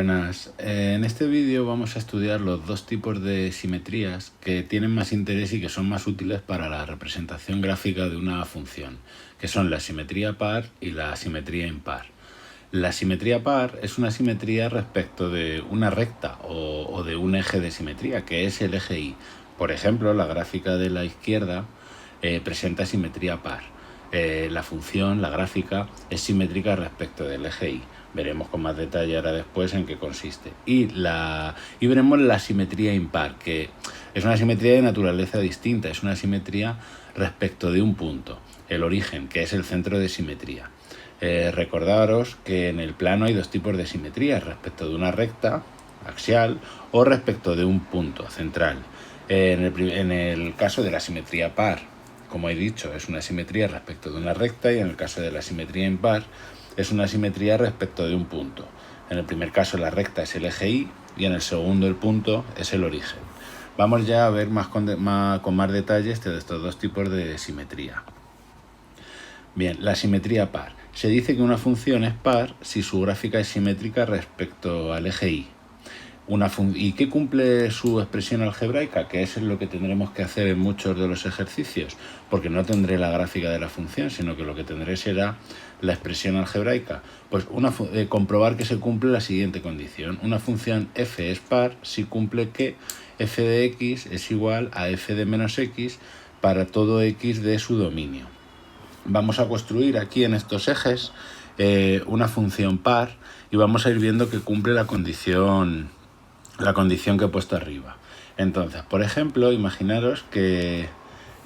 Buenas, en este vídeo vamos a estudiar los dos tipos de simetrías que tienen más interés y que son más útiles para la representación gráfica de una función, que son la simetría par y la simetría impar. La simetría par es una simetría respecto de una recta o de un eje de simetría, que es el eje Y. Por ejemplo, la gráfica de la izquierda presenta simetría par. La función, la gráfica, es simétrica respecto del eje Y. Veremos con más detalle ahora después en qué consiste. Y veremos la simetría impar, que es una simetría de naturaleza distinta, es una simetría respecto de un punto, el origen, que es el centro de simetría. Recordaros que en el plano hay dos tipos de simetría, respecto de una recta axial o respecto de un punto central. En el caso de la simetría par, como he dicho, es una simetría respecto de una recta, y en el caso de la simetría impar es una simetría respecto de un punto. En el primer caso la recta es el eje Y y en el segundo el punto es el origen. Vamos ya a ver con más detalle de estos dos tipos de simetría. Bien, la simetría par. Se dice que una función es par si su gráfica es simétrica respecto al eje Y. ¿Y qué cumple su expresión algebraica? Que eso es lo que tendremos que hacer en muchos de los ejercicios, porque no tendré la gráfica de la función, sino que lo que tendré será la expresión algebraica. Pues comprobar que se cumple la siguiente condición. Una función f es par si cumple que f de x es igual a f de menos x para todo x de su dominio. Vamos a construir aquí en estos ejes una función par y vamos a ir viendo que cumple la condición que he puesto arriba. Entonces, por ejemplo, imaginaros que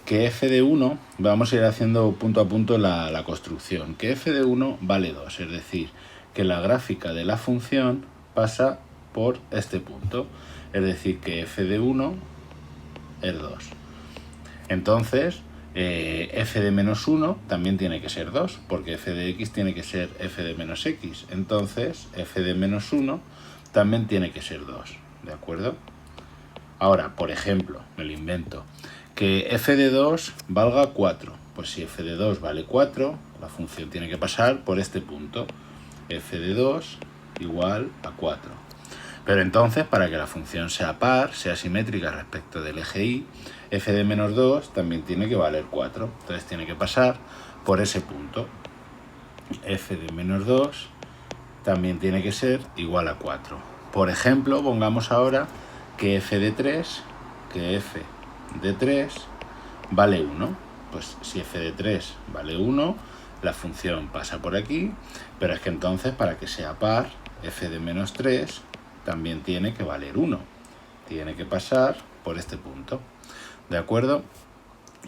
f de 1, vamos a ir haciendo punto a punto la construcción, que f de 1 vale 2, es decir, que la gráfica de la función pasa por este punto, es decir, que f de 1 es 2. Entonces, f de menos 1 también tiene que ser 2, porque f de x tiene que ser f de menos x. Entonces, f de menos 1 también tiene que ser 2, ¿de acuerdo? Ahora, por ejemplo, me lo invento, que f de 2 valga 4. Pues si f de 2 vale 4, la función tiene que pasar por este punto, f de 2 igual a 4. Pero entonces, para que la función sea par, sea simétrica respecto del eje Y, f de menos 2 también tiene que valer 4. Entonces tiene que pasar por ese punto. F de menos 2 también tiene que ser igual a 4. Por ejemplo, pongamos ahora que f de 3 vale 1. Pues si f de 3 vale 1, la función pasa por aquí, pero es que entonces, para que sea par, f de menos 3 también tiene que valer 1. Tiene que pasar por este punto, ¿de acuerdo?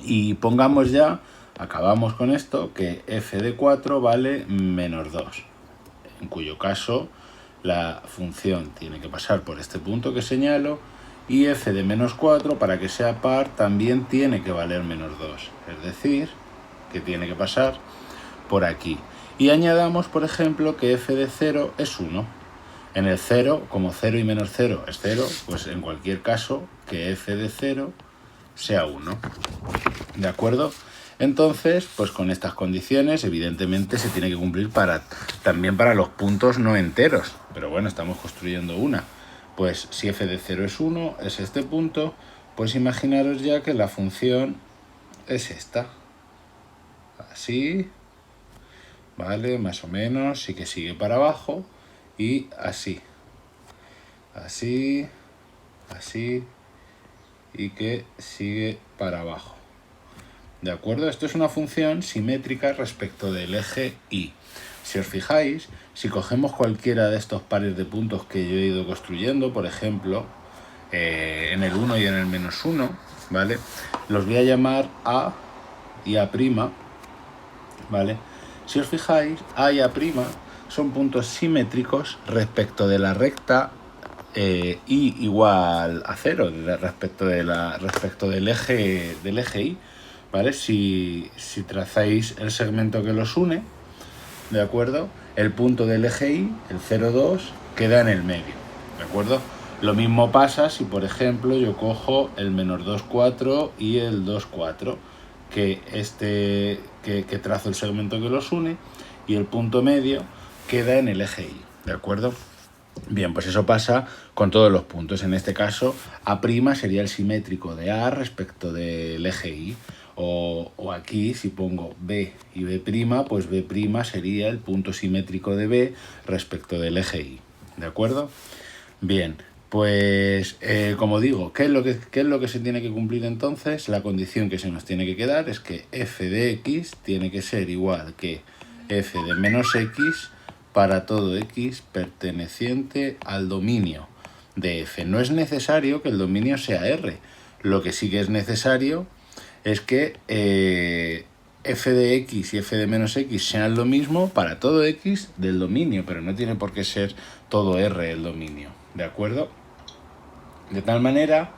Y pongamos ya, acabamos con esto, que f de 4 vale menos 2, en cuyo caso la función tiene que pasar por este punto que señalo, y f de menos 4, para que sea par, también tiene que valer menos 2, es decir, que tiene que pasar por aquí. Y añadamos, por ejemplo, que f de 0 es 1. En el 0, como 0 y menos 0 es 0, pues en cualquier caso que f de 0 sea 1. ¿De acuerdo? Entonces, pues con estas condiciones, evidentemente se tiene que cumplir también para los puntos no enteros. Pero bueno, estamos construyendo una. Pues si f de 0 es 1, es este punto, pues imaginaros ya que la función es esta. Así, ¿vale? Más o menos, sí que sigue para abajo. Y así, así, así, y que sigue para abajo. ¿De acuerdo? Esto es una función simétrica respecto del eje Y. Si os fijáis, si cogemos cualquiera de estos pares de puntos que yo he ido construyendo, por ejemplo, en el 1 y en el menos 1, ¿vale? Los voy a llamar A y A', ¿vale? Si os fijáis, A y A' son puntos simétricos respecto de la recta Y igual a 0, respecto del eje Y, ¿vale? Si trazáis el segmento que los une, ¿de acuerdo? El punto del eje Y, el 0, 2, queda en el medio, ¿de acuerdo? Lo mismo pasa si, por ejemplo, yo cojo el menos 2, 4 y el 2, 4, que trazo el segmento que los une, y el punto medio queda en el eje Y, ¿de acuerdo? Bien, pues eso pasa con todos los puntos. En este caso, A' sería el simétrico de A respecto del eje Y. O aquí, si pongo B y B', pues B' sería el punto simétrico de B respecto del eje Y. ¿De acuerdo? Bien, pues como digo, ¿qué es lo que se tiene que cumplir entonces? La condición que se nos tiene que quedar es que f de x tiene que ser igual que f de menos x para todo x perteneciente al dominio de f. No es necesario que el dominio sea R. Lo que sí que es necesario es que f de x y f de menos x sean lo mismo para todo x del dominio, pero no tiene por qué ser todo R el dominio, ¿de acuerdo? De tal manera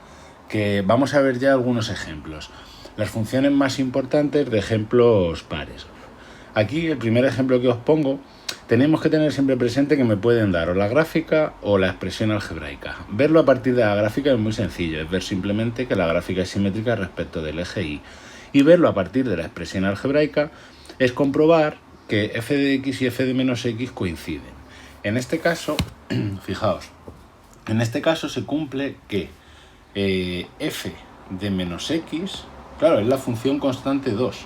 que vamos a ver ya algunos ejemplos. Las funciones más importantes de ejemplos pares. Aquí, el primer ejemplo que os pongo, tenemos que tener siempre presente que me pueden dar o la gráfica o la expresión algebraica. Verlo a partir de la gráfica es muy sencillo, es ver simplemente que la gráfica es simétrica respecto del eje Y. Y verlo a partir de la expresión algebraica es comprobar que f de x y f de menos x coinciden. En este caso, fijaos, en este caso se cumple que f de menos x, claro, es la función constante 2.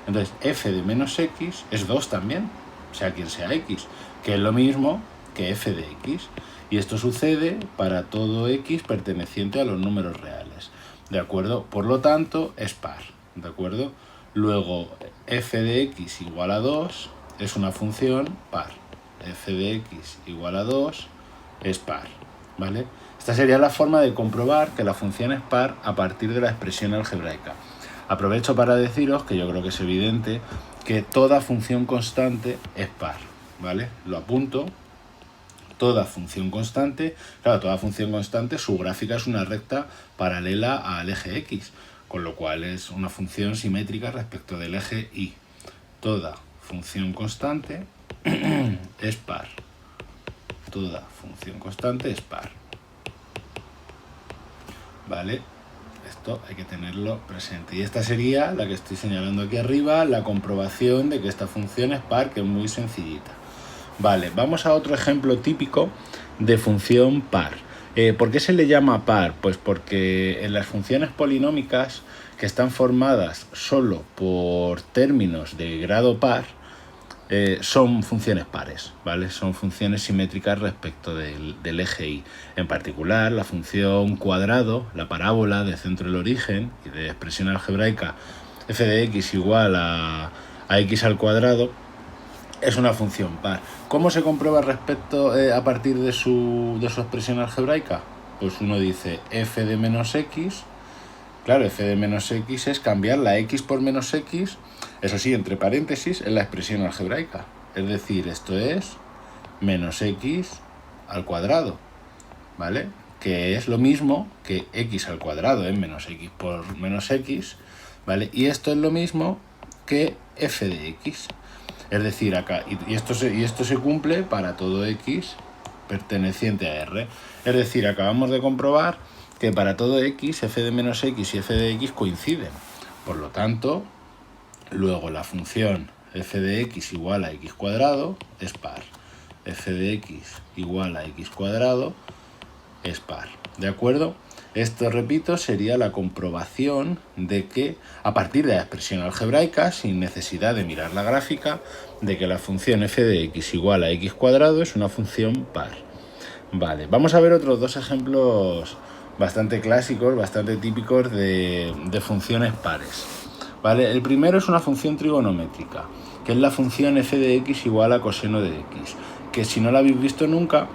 Entonces, f de menos x es 2 también, sea quien sea x, que es lo mismo que f de x. Y esto sucede para todo x perteneciente a los números reales, ¿de acuerdo? Por lo tanto, es par, ¿de acuerdo? Luego, f de x igual a 2 es una función par. F de x igual a 2 es par, ¿vale? Esta sería la forma de comprobar que la función es par a partir de la expresión algebraica. Aprovecho para deciros, que yo creo que es evidente, que toda función constante es par, ¿vale? Lo apunto. Toda función constante, claro, toda función constante, su gráfica es una recta paralela al eje x, con lo cual es una función simétrica respecto del eje y. Toda función constante es par. Toda función constante es par. ¿Vale? Esto hay que tenerlo presente. Y esta sería la que estoy señalando aquí arriba, la comprobación de que esta función es par, que es muy sencillita. Vale, vamos a otro ejemplo típico de función par. ¿Por qué se le llama par? Pues porque en las funciones polinómicas que están formadas solo por términos de grado par, son funciones pares, ¿vale? Son funciones simétricas respecto del eje Y. En particular, la función cuadrado, la parábola de centro del origen y de expresión algebraica f de x igual a x al cuadrado, es una función par. ¿Cómo se comprueba respecto a partir de su expresión algebraica? Pues uno dice f de menos x. Claro, f de menos x es cambiar la x por menos x, eso sí, entre paréntesis, en la expresión algebraica. Es decir, esto es menos x al cuadrado, ¿vale? Que es lo mismo que x al cuadrado, es menos x por menos x, ¿vale? Y esto es lo mismo que f de x. Es decir, acá, y esto se cumple para todo x perteneciente a R. Es decir, acabamos de comprobar que para todo x, f de menos x y f de x coinciden. Por lo tanto, luego la función f de x igual a x cuadrado es par. F de x igual a x cuadrado es par. ¿De acuerdo? Esto, repito, sería la comprobación de que, a partir de la expresión algebraica, sin necesidad de mirar la gráfica, de que la función f de x igual a x cuadrado es una función par. Vale, vamos a ver otros dos ejemplos bastante clásicos, bastante típicos de funciones pares. ¿Vale? El primero es una función trigonométrica, que es la función f de x igual a coseno de x, que si no la habéis visto nunca,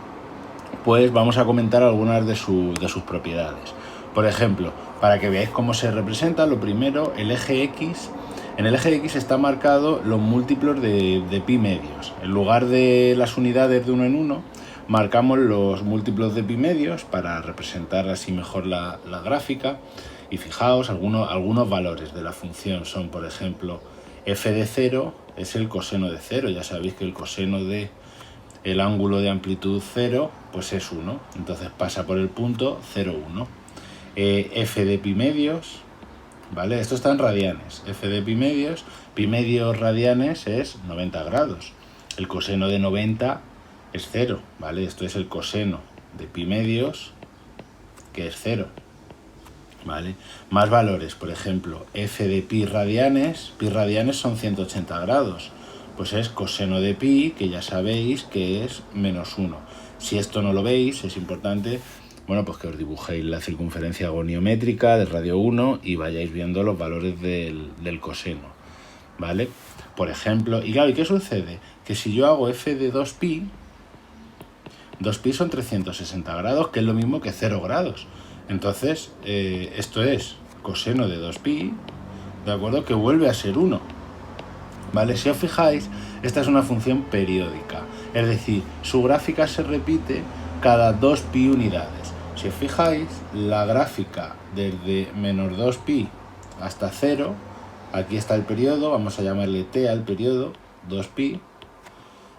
pues vamos a comentar algunas de sus propiedades. Por ejemplo, para que veáis cómo se representa, lo primero, el eje x. En el eje x está marcado los múltiplos de pi medios. En lugar de las unidades de 1 en 1, marcamos los múltiplos de pi medios para representar así mejor la gráfica. Y fijaos, algunos valores de la función son, por ejemplo, f de 0 es el coseno de 0. Ya sabéis que el coseno de el ángulo de amplitud 0 pues es 1, entonces pasa por el punto 0, 1. F de pi medios, ¿vale? Esto está en radianes. F de pi medios radianes es 90 grados. El coseno de 90 es 0, ¿vale? Esto es el coseno de pi medios, que es 0, ¿vale? Más valores, por ejemplo, f de pi radianes son 180 grados, pues es coseno de pi, que ya sabéis que es -1. Si esto no lo veis, es importante, bueno, pues que os dibujéis la circunferencia goniométrica del radio 1 y vayáis viendo los valores del coseno, ¿vale? Por ejemplo, y claro, ¿y qué sucede? Que si yo hago f de 2pi, 2pi son 360 grados, que es lo mismo que 0 grados. Entonces, esto es coseno de 2pi, ¿de acuerdo? Que vuelve a ser 1, ¿vale? Si os fijáis, esta es una función periódica, es decir, su gráfica se repite cada 2pi unidades. Si os fijáis, la gráfica desde menos 2pi hasta 0, aquí está el periodo, vamos a llamarle t al periodo, 2pi,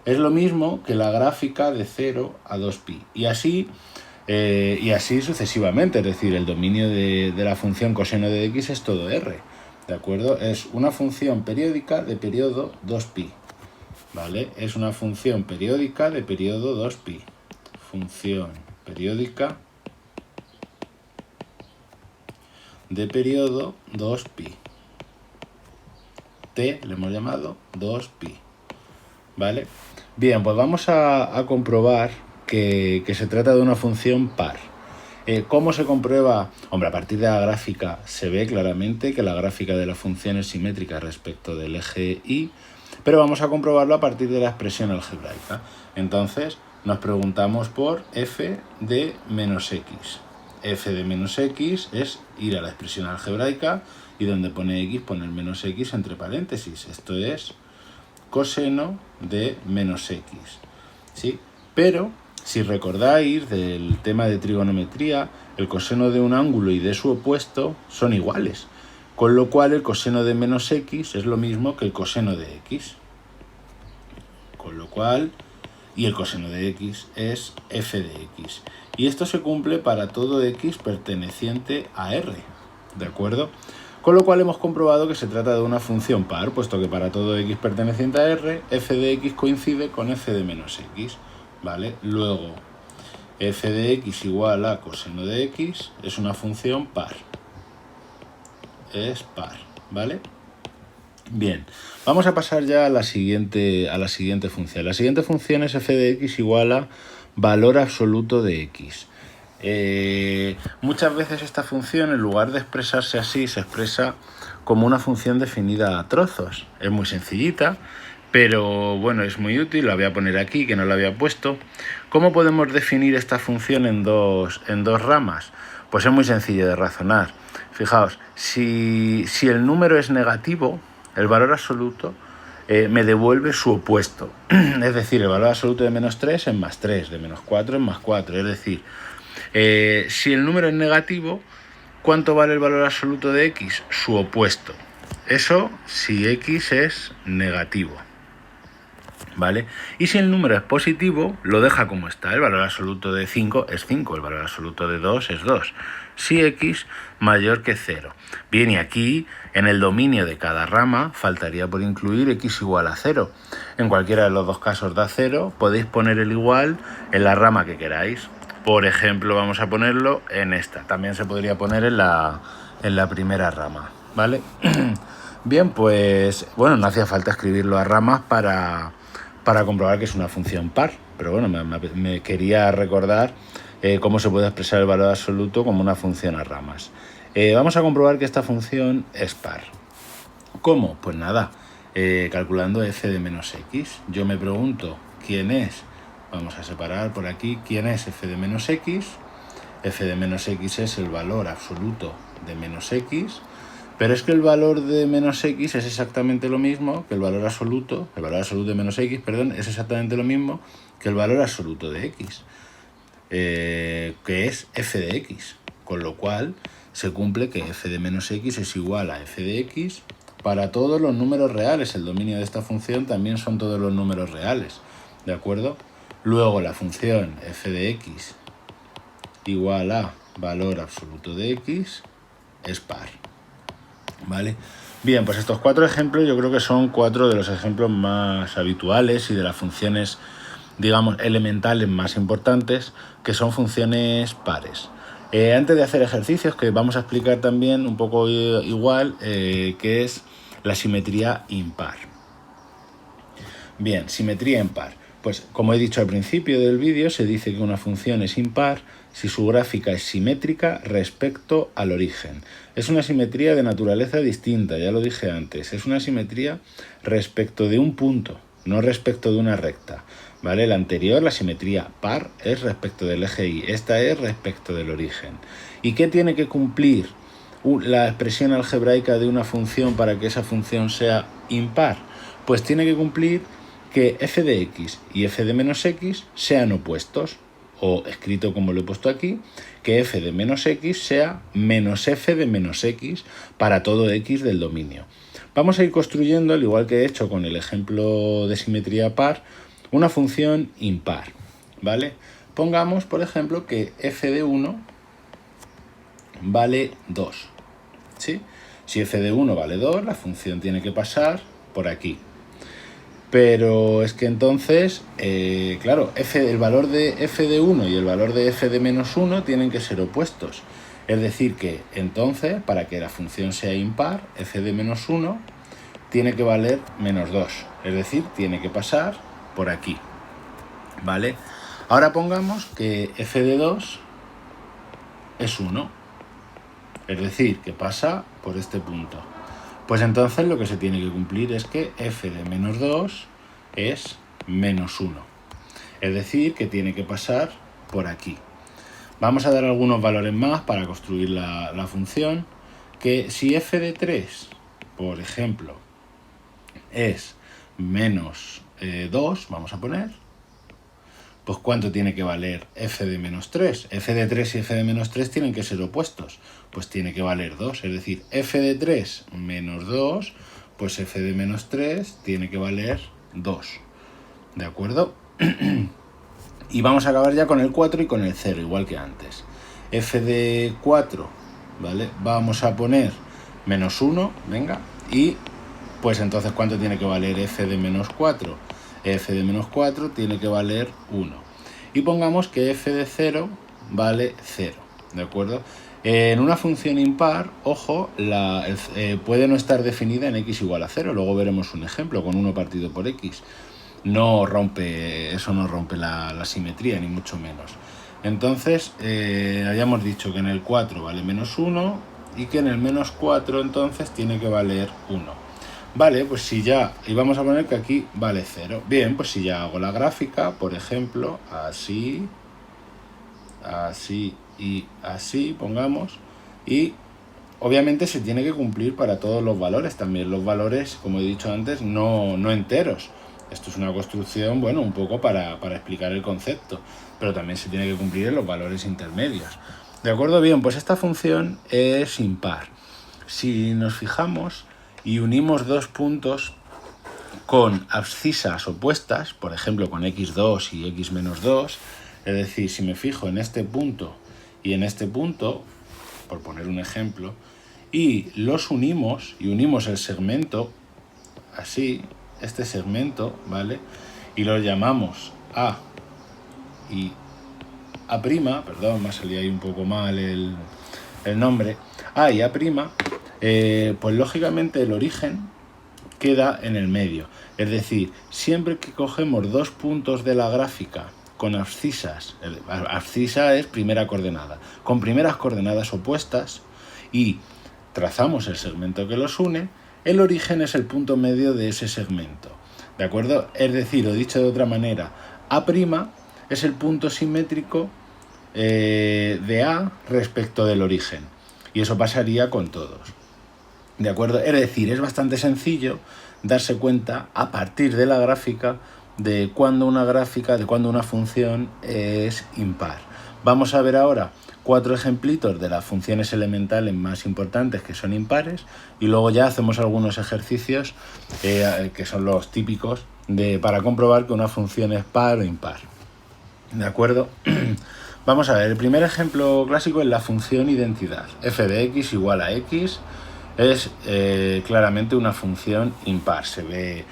es lo mismo que la gráfica de 0 a 2pi. Y así sucesivamente, es decir, el dominio de la función coseno de x es todo r, ¿de acuerdo? Es una función periódica de periodo 2pi, ¿vale? Es una función periódica de periodo 2pi. Función periódica de periodo 2pi. T le hemos llamado 2pi, ¿vale? Bien, pues vamos a comprobar que se trata de una función par. ¿Cómo se comprueba? Hombre, a partir de la gráfica se ve claramente que la gráfica de la función es simétrica respecto del eje y, pero vamos a comprobarlo a partir de la expresión algebraica. Entonces nos preguntamos por f de menos x. F de menos x es ir a la expresión algebraica y donde pone x poner menos x entre paréntesis. Esto es coseno de menos x, ¿sí? Pero si recordáis del tema de trigonometría, el coseno de un ángulo y de su opuesto son iguales, con lo cual el coseno de menos x es lo mismo que el coseno de x. Con lo cual, y el coseno de x es f de x. Y esto se cumple para todo x perteneciente a r, ¿de acuerdo? Con lo cual hemos comprobado que se trata de una función par, puesto que para todo x perteneciente a r, f de x coincide con f de menos x, ¿vale? Luego, f de x igual a coseno de x es una función par. Es par, ¿vale? Bien, vamos a pasar ya a la siguiente función. La siguiente función es f de x igual a valor absoluto de x. Muchas veces esta función, en lugar de expresarse así, se expresa como una función definida a trozos. Es muy sencillita, pero bueno, es muy útil. La voy a poner aquí, que no la había puesto. ¿Cómo podemos definir esta función en dos ramas? Pues es muy sencillo de razonar. Fijaos, si el número es negativo, el valor absoluto me devuelve su opuesto. Es decir, el valor absoluto de menos 3 es más 3, de menos 4 es más 4. Es decir, si el número es negativo, ¿cuánto vale el valor absoluto de x? Su opuesto. Eso si x es negativo, ¿vale? Y si el número es positivo, lo deja como está. El valor absoluto de 5 es 5, el valor absoluto de 2 es 2. Si x mayor que 0. Bien, y aquí, en el dominio de cada rama, faltaría por incluir x igual a 0. En cualquiera de los dos casos da 0, podéis poner el igual en la rama que queráis. Por ejemplo, vamos a ponerlo en esta. También se podría poner en la primera rama, ¿vale? Bien, pues, bueno, no hacía falta escribirlo a ramas para comprobar que es una función par. Pero bueno, me quería recordar cómo se puede expresar el valor absoluto como una función a ramas. Vamos a comprobar que esta función es par. ¿Cómo? Pues nada, calculando f de menos x. Yo me pregunto, ¿quién es? Vamos a separar por aquí, ¿quién es f de menos x? F de menos x es el valor absoluto de menos x, pero es que el valor de menos x es exactamente lo mismo que el valor absoluto de menos x, perdón, es exactamente lo mismo que el valor absoluto de x, que es f de x, con lo cual se cumple que f de menos x es igual a f de x para todos los números reales. El dominio de esta función también son todos los números reales, ¿de acuerdo? Luego la función f de x igual a valor absoluto de x es par, ¿vale? Bien, pues estos 4 ejemplos yo creo que son 4 de los ejemplos más habituales y de las funciones digamos, elementales más importantes, que son funciones pares. Antes de hacer ejercicios, que vamos a explicar también un poco igual, que es la simetría impar. Bien, simetría impar. Pues como he dicho al principio del vídeo, se dice que una función es impar si su gráfica es simétrica respecto al origen. Es una simetría de naturaleza distinta, ya lo dije antes. Es una simetría respecto de un punto, no respecto de una recta. ¿Vale? La anterior, la simetría par, es respecto del eje Y. Esta es respecto del origen. ¿Y qué tiene que cumplir la expresión algebraica de una función para que esa función sea impar? Pues tiene que cumplir que f de x y f de menos x sean opuestos, o escrito como lo he puesto aquí, que f de menos x sea menos f de menos x para todo x del dominio. Vamos a ir construyendo, al igual que he hecho con el ejemplo de simetría par, una función impar, ¿vale? Pongamos, por ejemplo, que f de 1 vale 2, ¿sí? Si f de 1 vale 2, la función tiene que pasar por aquí. Pero es que entonces, claro, el valor de f de 1 y el valor de f de menos 1 tienen que ser opuestos. Es decir que entonces, para que la función sea impar, f de menos 1 tiene que valer menos 2. Es decir, tiene que pasar por aquí. ¿Vale? Ahora pongamos que f de 2 es 1. Es decir, que pasa por este punto. Pues entonces lo que se tiene que cumplir es que f de menos 2 es menos 1. Es decir, que tiene que pasar por aquí. Vamos a dar algunos valores más para construir la función. Que si f de 3, por ejemplo, es menos 2, vamos a poner, pues ¿cuánto tiene que valer f de menos 3? F de 3 y f de menos 3 tienen que ser opuestos, pues tiene que valer 2, es decir, f de 3 menos 2, pues f de menos 3 tiene que valer 2, ¿de acuerdo? Y vamos a acabar ya con el 4 y con el 0, igual que antes. F de 4, ¿vale? Vamos a poner menos 1, venga, y pues entonces ¿cuánto tiene que valer f de menos 4? F de menos 4 tiene que valer 1. Y pongamos que f de 0 vale 0, ¿de acuerdo? En una función impar, ojo, puede no estar definida en x igual a 0. Luego veremos un ejemplo con 1 partido por x. Eso no rompe la simetría, ni mucho menos. Entonces, hayamos dicho que en el 4 vale menos 1 y que en el menos 4 entonces tiene que valer 1. Vale, pues si ya, y vamos a poner que aquí vale 0. Bien, pues si ya hago la gráfica, por ejemplo, así, así y así, pongamos, y obviamente se tiene que cumplir para todos los valores, también los valores, como he dicho antes, no enteros. Esto es una construcción, bueno, un poco para explicar el concepto, pero también se tiene que cumplir en los valores intermedios. ¿De acuerdo? Bien, pues esta función es impar. Si nos fijamos y unimos dos puntos con abscisas opuestas, por ejemplo con x2 y x menos 2, es decir, si me fijo en este punto y en este punto, por poner un ejemplo, y los unimos, y unimos el segmento, así, este segmento, ¿vale? Y lo llamamos A y A', perdón, me ha salido ahí un poco mal el nombre, A y A', pues lógicamente el origen queda en el medio. Es decir, siempre que cogemos dos puntos de la gráfica con abscisas, abscisa es primera coordenada, con primeras coordenadas opuestas y trazamos el segmento que los une, el origen es el punto medio de ese segmento. ¿De acuerdo? Es decir, o dicho de otra manera, A' es el punto simétrico de A respecto del origen. Y eso pasaría con todos. ¿De acuerdo? Es decir, es bastante sencillo darse cuenta a partir de la gráfica de cuándo una función es impar. Vamos a ver ahora 4 ejemplitos de las funciones elementales más importantes que son impares y luego ya hacemos algunos ejercicios que son los típicos para comprobar que una función es par o impar. ¿De acuerdo? Vamos a ver, el primer ejemplo clásico es la función identidad. F de x igual a x es claramente una función impar. Se ve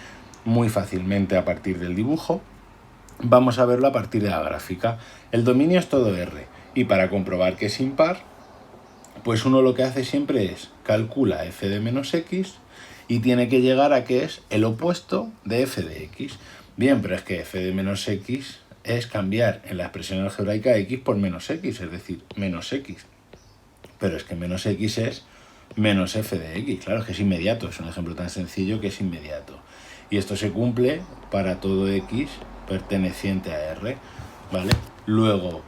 muy fácilmente a partir del dibujo. vamos a verlo a partir de la gráfica. El dominio es todo R, y para comprobar que es impar, pues uno lo que hace siempre es calcula f de menos x y tiene que llegar a que es el opuesto de f de x. Bien, pero es que f de menos x es cambiar en la expresión algebraica x por menos x, es decir, menos x. Pero es que menos x es menos f de x, claro, es que es inmediato, es un ejemplo tan sencillo que es inmediato. Y esto se cumple para todo x perteneciente a R, ¿vale? Luego,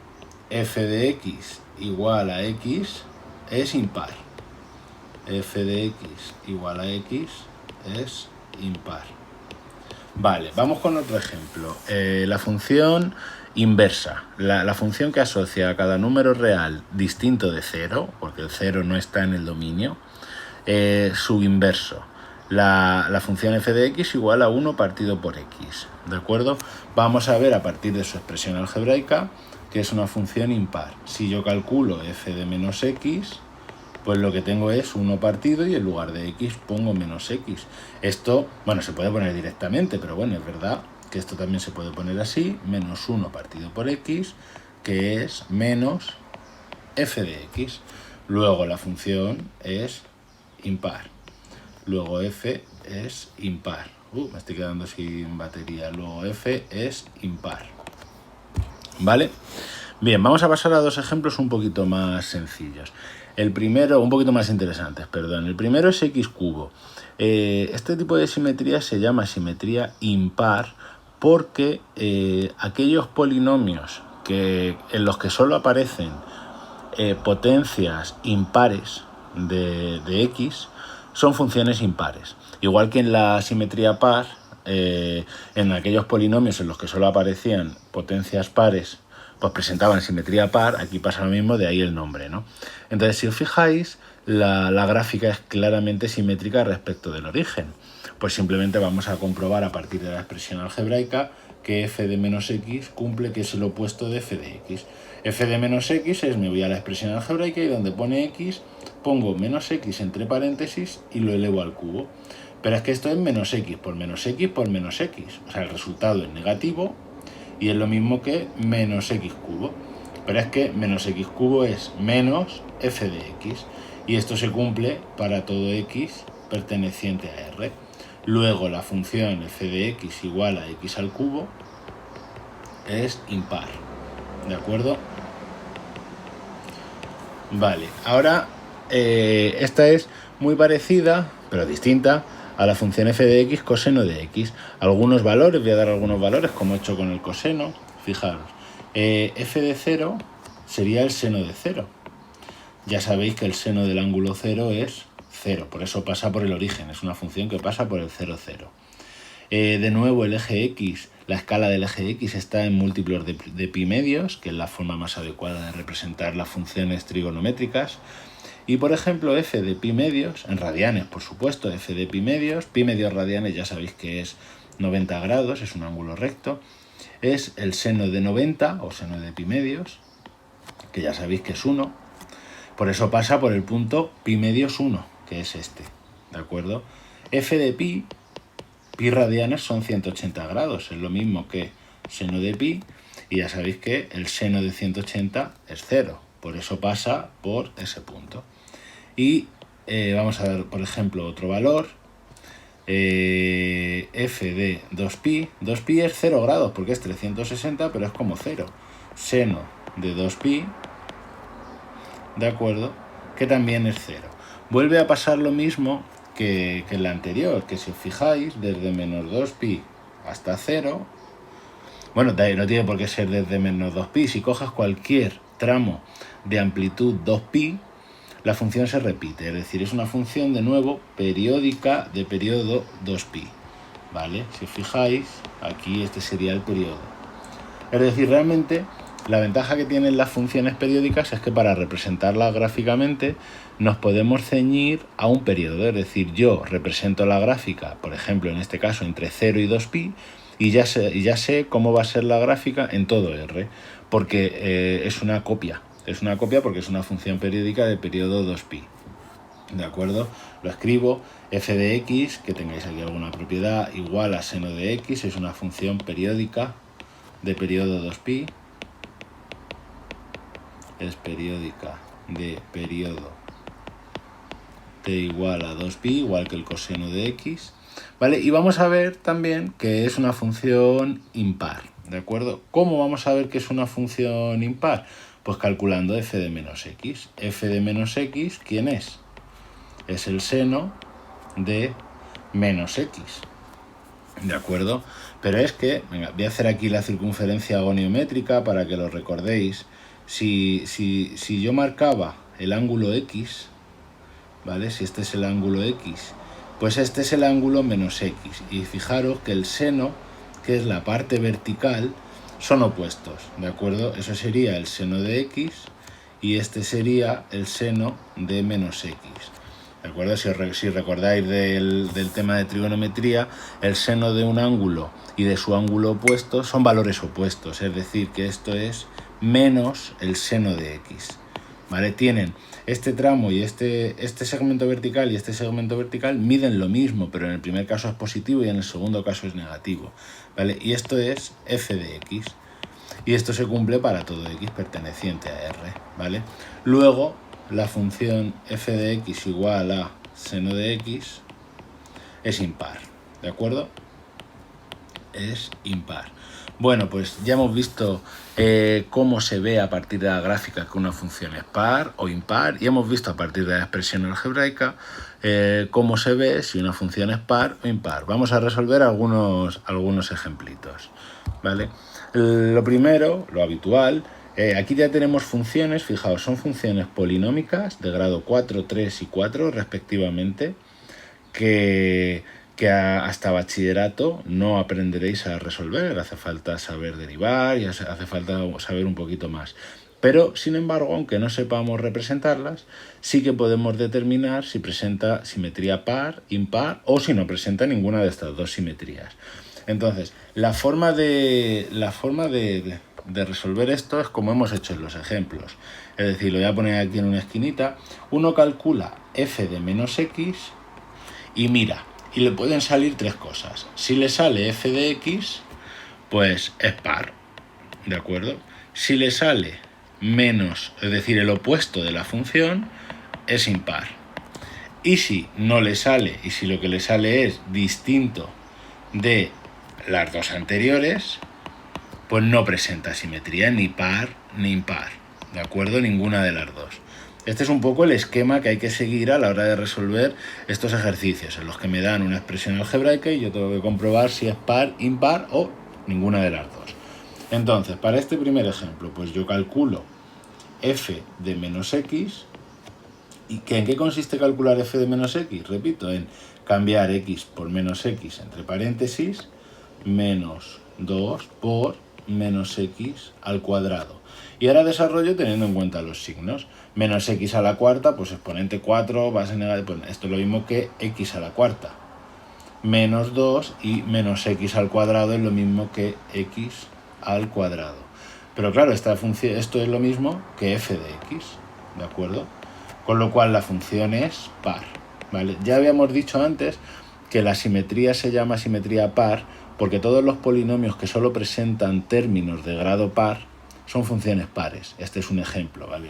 f de x igual a x es impar. F de x igual a x es impar. Vale, vamos con otro ejemplo. La función inversa, la función que asocia a cada número real distinto de 0, porque el 0 no está en el dominio, su inverso. La función f de x igual a 1 partido por x, ¿de acuerdo? Vamos a ver a partir de su expresión algebraica que es una función impar. Si yo calculo f de menos x, pues lo que tengo es 1 partido y en lugar de x pongo menos x. Esto, bueno, se puede poner directamente, pero bueno, es verdad que esto también se puede poner así, menos 1 partido por x, que es menos f de x. Luego la función es impar. Luego f es impar. Me estoy quedando sin batería. Luego f es impar. ¿Vale? Bien, vamos a pasar a dos ejemplos un poquito más sencillos. El primero, un poquito más interesantes, perdón. El primero es x cubo. Este tipo de simetría se llama simetría impar porque aquellos polinomios en los que solo aparecen potencias impares de x son funciones impares. Igual que en la simetría par, en aquellos polinomios en los que solo aparecían potencias pares, pues presentaban simetría par, aquí pasa lo mismo, de ahí el nombre, ¿no? Entonces, si os fijáis, la gráfica es claramente simétrica respecto del origen. Pues simplemente vamos a comprobar a partir de la expresión algebraica que f de menos x cumple que es el opuesto de f de x. F de menos x es, me voy a la expresión algebraica y donde pone x, pongo menos x entre paréntesis y lo elevo al cubo. Pero es que esto es menos x por menos x por menos x. O sea, el resultado es negativo y es lo mismo que menos x cubo. Pero es que menos x cubo es menos f de x. Y esto se cumple para todo x perteneciente a R. Luego la función f de x igual a x al cubo es impar. ¿De acuerdo? Vale, ahora esta es muy parecida, pero distinta, a la función f de x coseno de x. Algunos valores, voy a dar algunos valores como he hecho con el coseno. Fijaros, f de 0 sería el seno de 0. Ya sabéis que el seno del ángulo 0 es 0, por eso pasa por el origen, es una función que pasa por el 0, 0. De nuevo, el eje x, la escala del eje x está en múltiplos de pi medios, que es la forma más adecuada de representar las funciones trigonométricas. Y por ejemplo, f de pi medios, en radianes por supuesto, f de pi medios radianes ya sabéis que es 90 grados, es un ángulo recto, es el seno de 90 o seno de pi medios, que ya sabéis que es 1, por eso pasa por el punto pi medios 1, que es este, ¿de acuerdo? F de pi radianes son 180 grados, es lo mismo que seno de pi, y ya sabéis que el seno de 180 es 0, por eso pasa por ese punto. Y vamos a ver, por ejemplo, otro valor, f de 2pi, 2pi es 0 grados porque es 360, pero es como 0, seno de 2pi, ¿de acuerdo? Que también es 0. Vuelve a pasar lo mismo que en la anterior, que si os fijáis, desde menos 2pi hasta 0, bueno, no tiene por qué ser desde menos 2pi, si cojas cualquier tramo de amplitud 2pi, la función se repite, es decir, es una función de nuevo periódica de periodo 2pi, ¿vale? Si os fijáis, aquí este sería el periodo. Es decir, realmente la ventaja que tienen las funciones periódicas es que para representarlas gráficamente nos podemos ceñir a un periodo, es decir, yo represento la gráfica, por ejemplo, en este caso entre 0 y 2pi, y ya sé cómo va a ser la gráfica en todo R, porque es una copia porque es una función periódica de periodo 2pi. ¿De acuerdo? Lo escribo, f de x, que tengáis aquí alguna propiedad, igual a seno de x, es una función periódica de periodo 2pi es periódica de periodo t igual a 2pi, igual que el coseno de x, ¿vale? Y vamos a ver también que es una función impar, ¿de acuerdo? ¿Cómo vamos a ver que es una función impar? Pues calculando f de menos x. F de menos x, ¿quién es? Es el seno de menos x, ¿de acuerdo? Pero es que, venga, voy a hacer aquí la circunferencia goniométrica para que lo recordéis. Si yo marcaba el ángulo x, ¿vale? Si este es el ángulo x, pues este es el ángulo menos x. Y fijaros que el seno, que es la parte vertical, son opuestos, ¿de acuerdo? Eso sería el seno de x y este sería el seno de menos x. ¿De acuerdo? Si recordáis del tema de trigonometría, el seno de un ángulo y de su ángulo opuesto son valores opuestos, es decir, que esto es menos el seno de x. ¿Vale? Tienen este tramo y este segmento vertical y este segmento vertical miden lo mismo, pero en el primer caso es positivo y en el segundo caso es negativo, ¿vale? Y esto es f de x. Y esto se cumple para todo x perteneciente a R, ¿vale? Luego, la función f de x igual a seno de x es impar, ¿de acuerdo? Es impar. Bueno, pues ya hemos visto cómo se ve a partir de la gráfica que una función es par o impar, y hemos visto a partir de la expresión algebraica cómo se ve si una función es par o impar. Vamos a resolver algunos ejemplitos, ¿vale? Lo primero, lo habitual, aquí ya tenemos funciones, fijaos, son funciones polinómicas de grado 4, 3 y 4 respectivamente, que hasta bachillerato no aprenderéis a resolver, hace falta saber derivar y hace falta saber un poquito más. Pero, sin embargo, aunque no sepamos representarlas, sí que podemos determinar si presenta simetría par, impar o si no presenta ninguna de estas dos simetrías. Entonces, la forma de resolver esto es como hemos hecho en los ejemplos. Es decir, lo voy a poner aquí en una esquinita. Uno calcula f de menos x y mira, y le pueden salir tres cosas. Si le sale f de x, pues es par, ¿de acuerdo? Si le sale menos, es decir, el opuesto de la función, es impar. Y si no le sale, y si lo que le sale es distinto de las dos anteriores, pues no presenta simetría ni par ni impar, ¿de acuerdo? Ninguna de las dos. Este es un poco el esquema que hay que seguir a la hora de resolver estos ejercicios, en los que me dan una expresión algebraica y yo tengo que comprobar si es par, impar o ninguna de las dos. Entonces, para este primer ejemplo, pues yo calculo f de menos x. ¿Y en qué consiste calcular f de menos x? Repito, en cambiar x por menos x entre paréntesis, menos 2 por menos x al cuadrado. Y ahora desarrollo teniendo en cuenta los signos. Menos x a la cuarta, pues exponente 4, base negativa, pues esto es lo mismo que x a la cuarta. Menos 2 y menos x al cuadrado es lo mismo que x al cuadrado. Pero claro, esta función, esto es lo mismo que f de x, ¿de acuerdo? Con lo cual la función es par, ¿vale? Ya habíamos dicho antes que la simetría se llama simetría par porque todos los polinomios que solo presentan términos de grado par son funciones pares. Este es un ejemplo, ¿vale?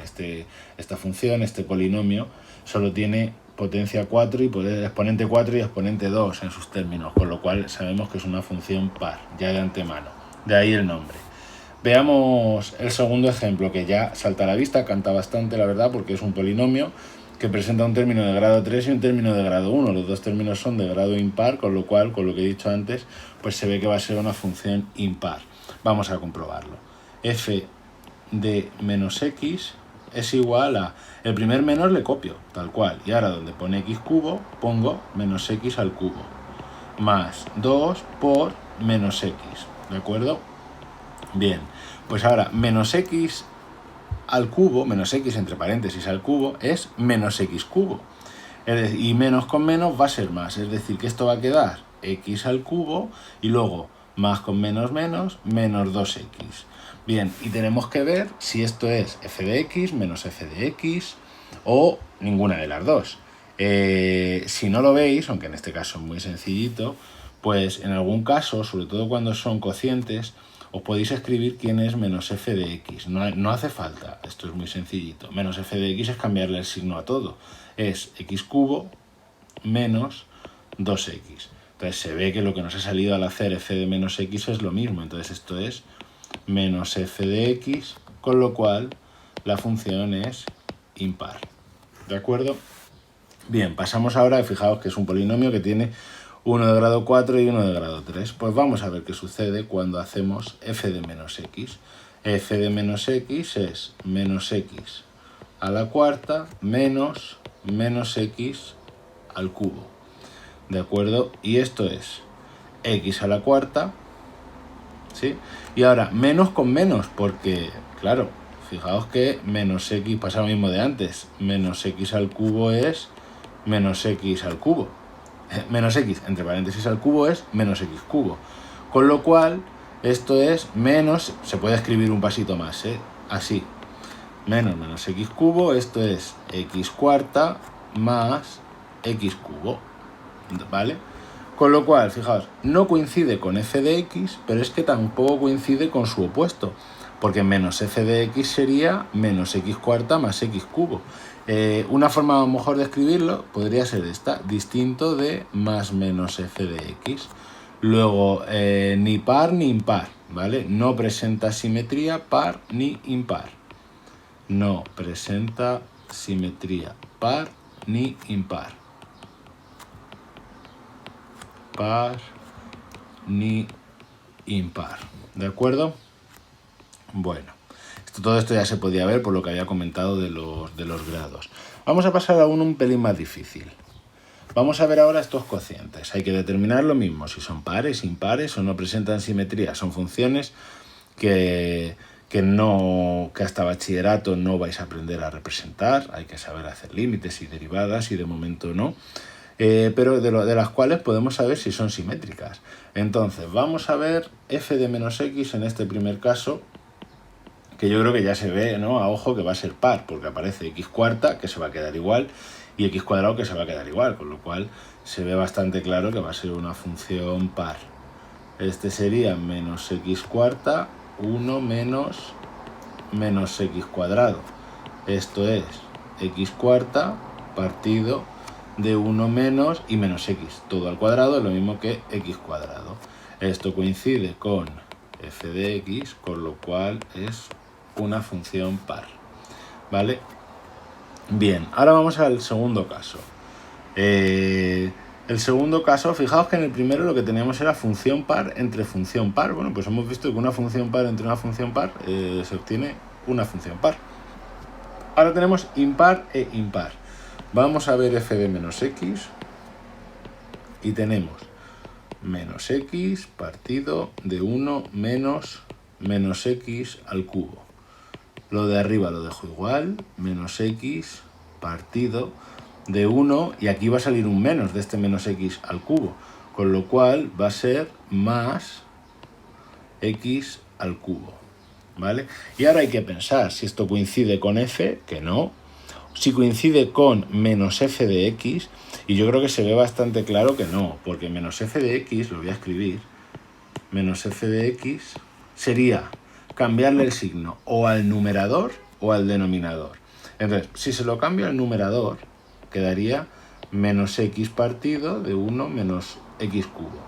Esta función, este polinomio, solo tiene potencia 4 y exponente 4 y exponente 2 en sus términos, con lo cual sabemos que es una función par, ya de antemano. De ahí el nombre. Veamos el segundo ejemplo, que ya salta a la vista, canta bastante, la verdad, porque es un polinomio que presenta un término de grado 3 y un término de grado 1. Los dos términos son de grado impar, con lo cual, con lo que he dicho antes, pues se ve que va a ser una función impar. Vamos a comprobarlo. F de menos x es igual a... El primer menos le copio, tal cual. Y ahora donde pone x cubo, pongo menos x al cubo. Más 2 por menos x, ¿de acuerdo? Bien, pues ahora menos x al cubo, menos x entre paréntesis al cubo, es menos x cubo. Y menos con menos va a ser más, es decir, que esto va a quedar x al cubo y luego más con menos menos, menos 2x. Bien, y tenemos que ver si esto es f de x menos f de x o ninguna de las dos. Si no lo veis, aunque en este caso es muy sencillito, pues en algún caso, sobre todo cuando son cocientes, os podéis escribir quién es menos f de x. No hace falta, esto es muy sencillito. Menos f de x es cambiarle el signo a todo. Es x cubo menos 2x. Entonces se ve que lo que nos ha salido al hacer f de menos x es lo mismo. Entonces esto es menos f de x, con lo cual la función es impar. ¿De acuerdo? Bien, pasamos ahora, fijaos que es un polinomio que tiene 1 de grado 4 y 1 de grado 3. Pues vamos a ver qué sucede cuando hacemos f de menos x. F de menos x es menos x a la cuarta menos x al cubo. ¿De acuerdo? Y esto es x a la cuarta, ¿sí? Y ahora, menos con menos, porque, claro, fijaos que menos x pasa lo mismo de antes. Menos x al cubo es menos x al cubo. Menos x, entre paréntesis, al cubo es menos x cubo. Con lo cual, esto es menos, se puede escribir un pasito más, así. Menos x cubo, esto es x cuarta más x cubo, ¿vale? Con lo cual, fijaos, no coincide con f de x, pero es que tampoco coincide con su opuesto, porque menos f de x sería menos x cuarta más x cubo. Una forma mejor de escribirlo podría ser esta, distinto de más menos f de x. Luego, ni par ni impar, ¿vale? No presenta simetría par ni impar. No presenta simetría par ni impar. Par ni impar. ¿De acuerdo? Bueno, todo esto ya se podía ver por lo que había comentado de los grados. Vamos a pasar a uno un pelín más difícil. Vamos a ver ahora estos cocientes. Hay que determinar lo mismo, si son pares, impares o no presentan simetría. Son funciones que hasta bachillerato no vais a aprender a representar. Hay que saber hacer límites y derivadas y de momento no. Pero de las cuales podemos saber si son simétricas. Entonces, vamos a ver f de menos x en este primer caso, que yo creo que ya se ve, ¿no?, a ojo que va a ser par, porque aparece x cuarta, que se va a quedar igual, y x cuadrado, que se va a quedar igual, con lo cual se ve bastante claro que va a ser una función par. Este sería menos x cuarta, 1 menos x cuadrado. Esto es x cuarta partido de 1 menos y menos x, todo al cuadrado es lo mismo que x cuadrado. Esto coincide con f de x, con lo cual es una función par, ¿vale? Bien, ahora vamos al segundo caso. El segundo caso, fijaos que en el primero lo que teníamos era función par entre función par. Bueno, pues hemos visto que una función par entre una función par se obtiene una función par. Ahora tenemos impar e impar. Vamos a ver f de menos x y tenemos menos x partido de 1 menos x al cubo. Lo de arriba lo dejo igual, menos x partido de 1, y aquí va a salir un menos de este menos x al cubo, con lo cual va a ser más x al cubo, ¿vale? Y ahora hay que pensar si esto coincide con f, que no, si coincide con menos f de x, y yo creo que se ve bastante claro que no, porque menos f de x, lo voy a escribir, menos f de x sería cambiarle el signo o al numerador o al denominador. Entonces, si se lo cambio al numerador, quedaría menos x partido de 1 menos x cubo.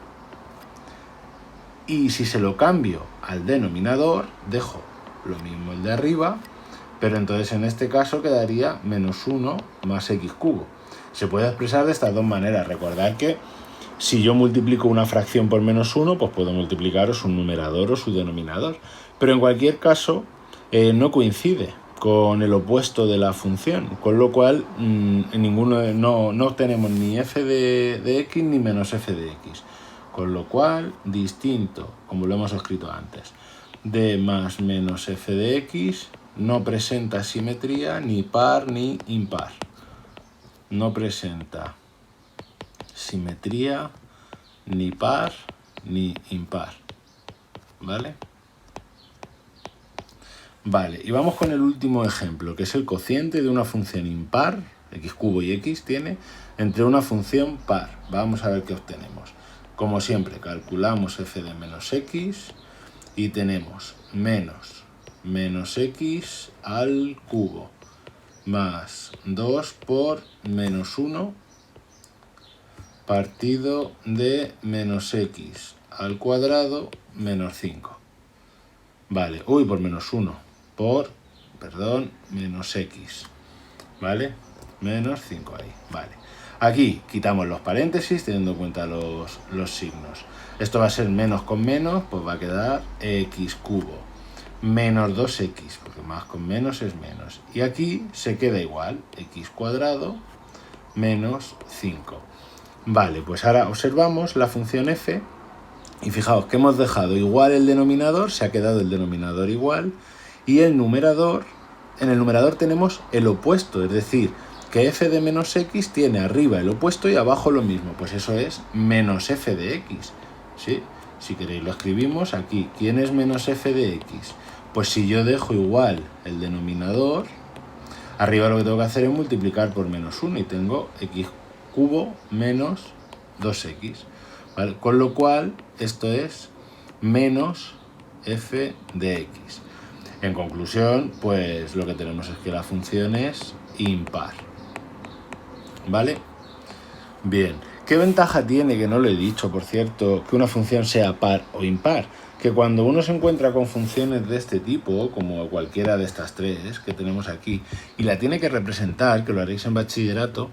Y si se lo cambio al denominador, dejo lo mismo el de arriba, pero entonces en este caso quedaría menos 1 más x cubo. Se puede expresar de estas dos maneras. Recordad que si yo multiplico una fracción por menos 1, pues puedo multiplicar su numerador o su denominador. Pero en cualquier caso, no coincide con el opuesto de la función, con lo cual no obtenemos ni f de x ni menos f de x. Con lo cual, distinto, como lo hemos escrito antes, de más menos f de x no presenta simetría ni par ni impar. No presenta simetría ni par ni impar, ¿vale? Vale, y vamos con el último ejemplo, que es el cociente de una función impar, x cubo y x tiene, entre una función par. Vamos a ver qué obtenemos. Como siempre, calculamos f de menos x y tenemos menos x al cubo más 2 por menos 1 partido de menos x al cuadrado menos 5. Vale, por menos 1, menos x, ¿vale? Menos 5 ahí, vale. Aquí quitamos los paréntesis teniendo en cuenta los signos. Esto va a ser menos con menos, pues va a quedar x cubo menos 2x, porque más con menos es menos. Y aquí se queda igual, x cuadrado menos 5. Vale, pues ahora observamos la función f y fijaos que hemos dejado igual el denominador, se ha quedado el denominador igual, y el numerador, en el numerador tenemos el opuesto, es decir, que f de menos x tiene arriba el opuesto y abajo lo mismo, pues eso es menos f de x, ¿sí? Si queréis lo escribimos aquí. ¿Quién es menos f de x? Pues si yo dejo igual el denominador, arriba lo que tengo que hacer es multiplicar por menos 1 y tengo x cubo menos 2x, ¿vale? Con lo cual esto es menos f de x. En conclusión, pues lo que tenemos es que la función es impar, ¿vale? Bien, ¿qué ventaja tiene, que no lo he dicho, por cierto, que una función sea par o impar? Que cuando uno se encuentra con funciones de este tipo, como cualquiera de estas tres que tenemos aquí, y la tiene que representar, que lo haréis en bachillerato,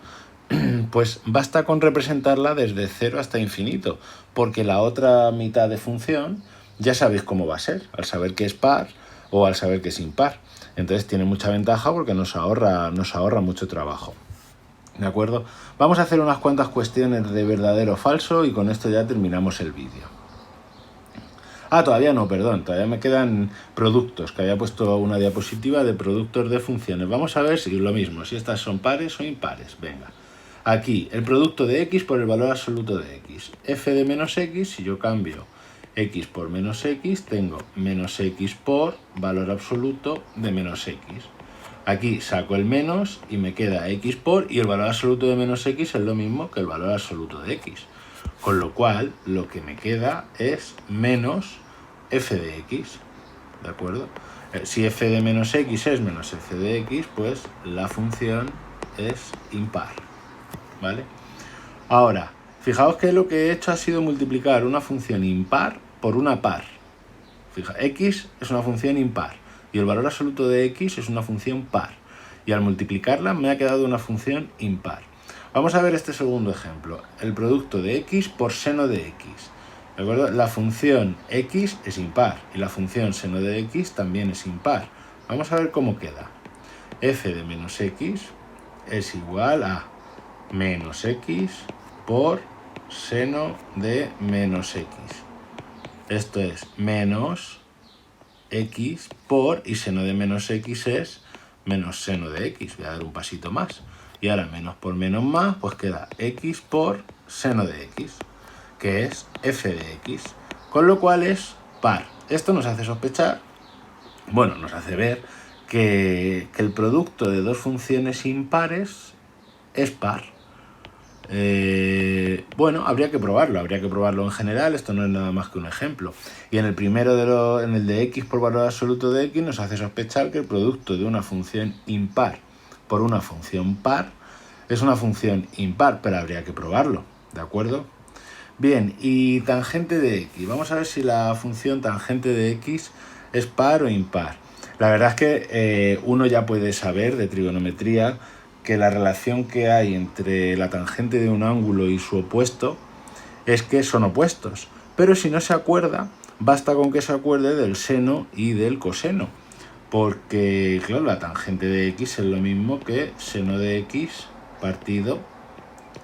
pues basta con representarla desde 0 hasta infinito, porque la otra mitad de función ya sabéis cómo va a ser, al saber que es par o al saber que es impar. Entonces tiene mucha ventaja porque nos ahorra mucho trabajo. ¿De acuerdo? Vamos a hacer unas cuantas cuestiones de verdadero o falso y con esto ya terminamos el vídeo. Todavía no, perdón, todavía me quedan productos, que había puesto una diapositiva de productos de funciones. Vamos a ver si es lo mismo, si estas son pares o impares. Venga. Aquí, el producto de x por el valor absoluto de x. F de menos x, si yo cambio x por menos x, tengo menos x por valor absoluto de menos x. Aquí saco el menos y me queda x por, y el valor absoluto de menos x es lo mismo que el valor absoluto de x. Con lo cual, lo que me queda es menos f de x, ¿de acuerdo? Si f de menos x es menos f de x, pues la función es impar, ¿vale? Ahora, fijaos que lo que he hecho ha sido multiplicar una función impar por una par. X es una función impar y el valor absoluto de x es una función par. Y al multiplicarla me ha quedado una función impar. Vamos a ver este segundo ejemplo. El producto de x por seno de x. ¿De acuerdo? La función x es impar y la función seno de x también es impar. Vamos a ver cómo queda. F de menos x es igual a menos x por seno de menos x. Esto es menos x por, y seno de menos x es menos seno de x. Voy a dar un pasito más. Y ahora menos por menos más, pues queda x por seno de x, que es f de x. Con lo cual es par. Esto nos hace sospechar, bueno, nos hace ver que el producto de dos funciones impares es par. Bueno, habría que probarlo en general, esto no es nada más que un ejemplo. Y en el primero, en el de x por valor absoluto de x, nos hace sospechar que el producto de una función impar por una función par es una función impar, pero habría que probarlo, ¿de acuerdo? Bien, y tangente de x. Vamos a ver si la función tangente de x es par o impar. La verdad es que uno ya puede saber de trigonometría que la relación que hay entre la tangente de un ángulo y su opuesto es que son opuestos. Pero si no se acuerda, basta con que se acuerde del seno y del coseno. Porque, claro, la tangente de x es lo mismo que seno de x partido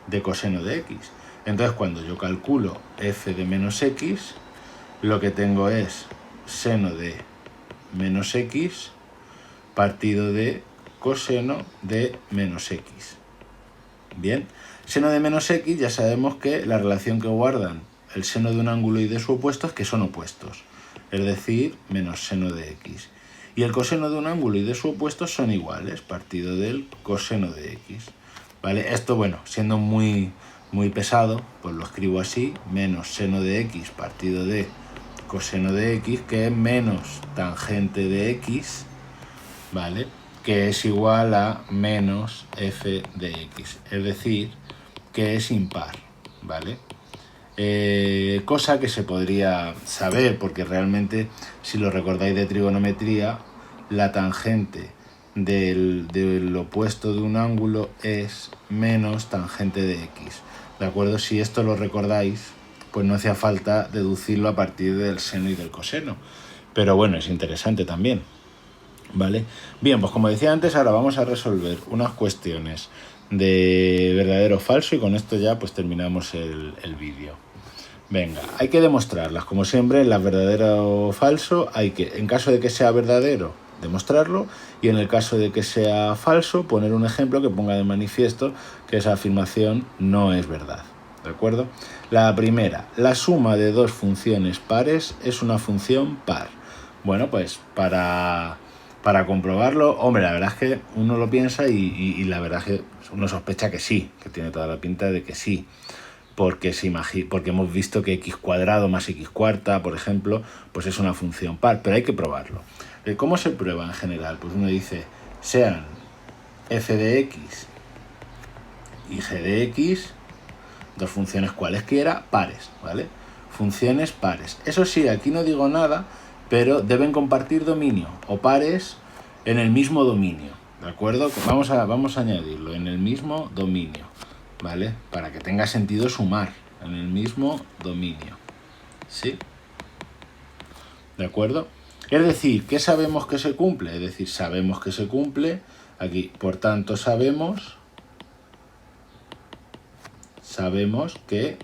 de coseno de x. Entonces, cuando yo calculo f de menos x, lo que tengo es seno de menos x partido de coseno de menos x. Bien, seno de menos x, ya sabemos que la relación que guardan el seno de un ángulo y de su opuesto es que son opuestos, es decir, menos seno de x. Y el coseno de un ángulo y de su opuesto son iguales, partido del coseno de x. ¿Vale? Esto, bueno, siendo muy pesado, pues lo escribo así, menos seno de x partido de coseno de x, que es menos tangente de x, ¿vale? Que es igual a menos f de x, es decir, que es impar, ¿vale? Cosa que se podría saber, porque realmente, si lo recordáis de trigonometría, la tangente del opuesto de un ángulo es menos tangente de x, ¿de acuerdo? Si esto lo recordáis, pues no hacía falta deducirlo a partir del seno y del coseno, pero bueno, es interesante también, ¿vale? Bien, pues como decía antes, ahora vamos a resolver unas cuestiones de verdadero o falso y con esto ya pues terminamos el vídeo. Venga, hay que demostrarlas, como siempre, en las verdadero o falso, hay que, en caso de que sea verdadero, demostrarlo, y en el caso de que sea falso, poner un ejemplo que ponga de manifiesto que esa afirmación no es verdad, ¿de acuerdo? La primera, la suma de dos funciones pares es una función par. Bueno, pues para comprobarlo, hombre, la verdad es que uno lo piensa y la verdad es que uno sospecha que sí, que tiene toda la pinta de que sí. Porque hemos visto que x cuadrado más x cuarta, por ejemplo, pues es una función par, pero hay que probarlo. ¿Cómo se prueba en general? Pues uno dice, sean f de x y g de x, dos funciones cualesquiera, pares, ¿vale? Funciones pares. Eso sí, aquí no digo nada, pero deben compartir dominio, o pares en el mismo dominio, ¿de acuerdo? Vamos a añadirlo, en el mismo dominio, ¿vale? Para que tenga sentido sumar en el mismo dominio, ¿sí? ¿De acuerdo? Es decir, ¿qué sabemos que se cumple? Es decir, sabemos que se cumple aquí, por tanto sabemos que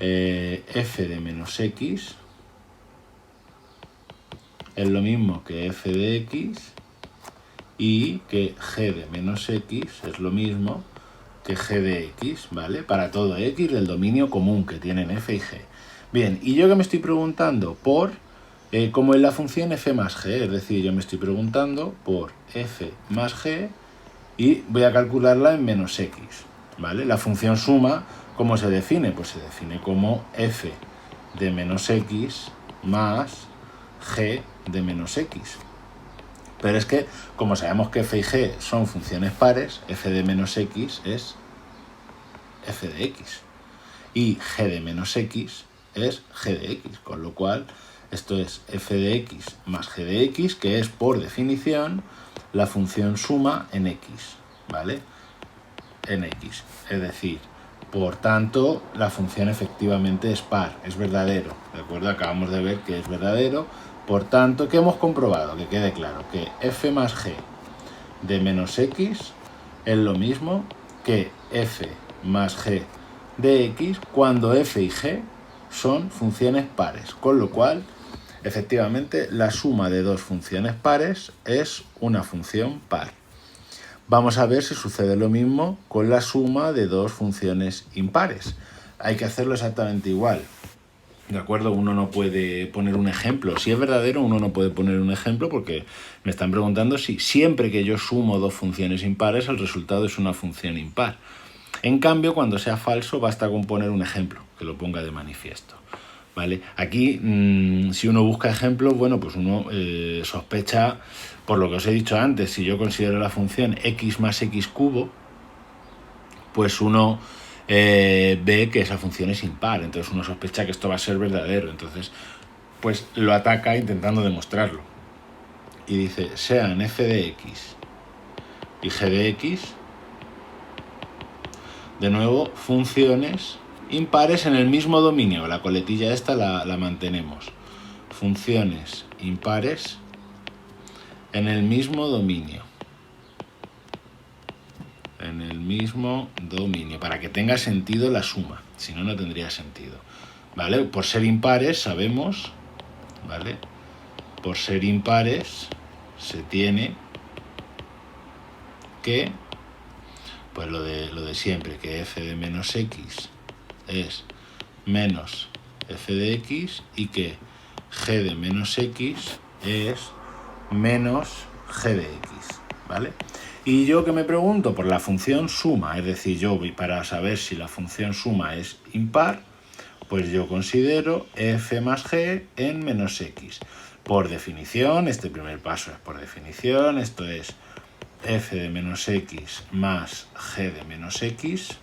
f de menos x es lo mismo que f de x y que g de menos x es lo mismo que g de x, ¿vale? Para todo x del dominio común que tienen f y g. Bien, y yo que me estoy preguntando por, como en la función f más g, es decir, yo me estoy preguntando por f más g y voy a calcularla en menos x, ¿vale? La función suma, ¿cómo se define? Pues se define como f de menos x más g de menos x. Pero es que, como sabemos que f y g son funciones pares, f de menos x es f de x. Y g de menos x es g de x. Con lo cual, esto es f de x más g de x, que es, por definición, la función suma en x, ¿vale? En x. Es decir, por tanto, la función efectivamente es par, es verdadero, ¿de acuerdo? Acabamos de ver que es verdadero. Por tanto, ¿qué hemos comprobado? Que quede claro que f más g de menos x es lo mismo que f más g de x cuando f y g son funciones pares. Con lo cual, efectivamente, la suma de dos funciones pares es una función par. Vamos a ver si sucede lo mismo con la suma de dos funciones impares. Hay que hacerlo exactamente igual. ¿De acuerdo? Uno no puede poner un ejemplo. Si es verdadero, uno no puede poner un ejemplo porque me están preguntando si siempre que yo sumo dos funciones impares, el resultado es una función impar. En cambio, cuando sea falso, basta con poner un ejemplo que lo ponga de manifiesto, ¿vale? Aquí, si uno busca ejemplos, bueno, pues uno sospecha, por lo que os he dicho antes, si yo considero la función x más x cubo, pues uno ve que esa función es impar, entonces uno sospecha que esto va a ser verdadero, entonces pues lo ataca intentando demostrarlo y dice, sean f de x y g de x, de nuevo, funciones impares en el mismo dominio, la coletilla esta la mantenemos, funciones impares en el mismo dominio, para que tenga sentido la suma, si no, no tendría sentido, ¿vale? Por ser impares sabemos, ¿vale? Por ser impares se tiene que, pues lo de siempre, que f de menos x es menos f de x y que g de menos x es menos g de x, ¿vale? Y yo que me pregunto por la función suma, es decir, yo para saber si la función suma es impar, Pues yo considero f más g en menos x. Por definición, este primer paso es por definición, esto es f de menos x más g de menos x,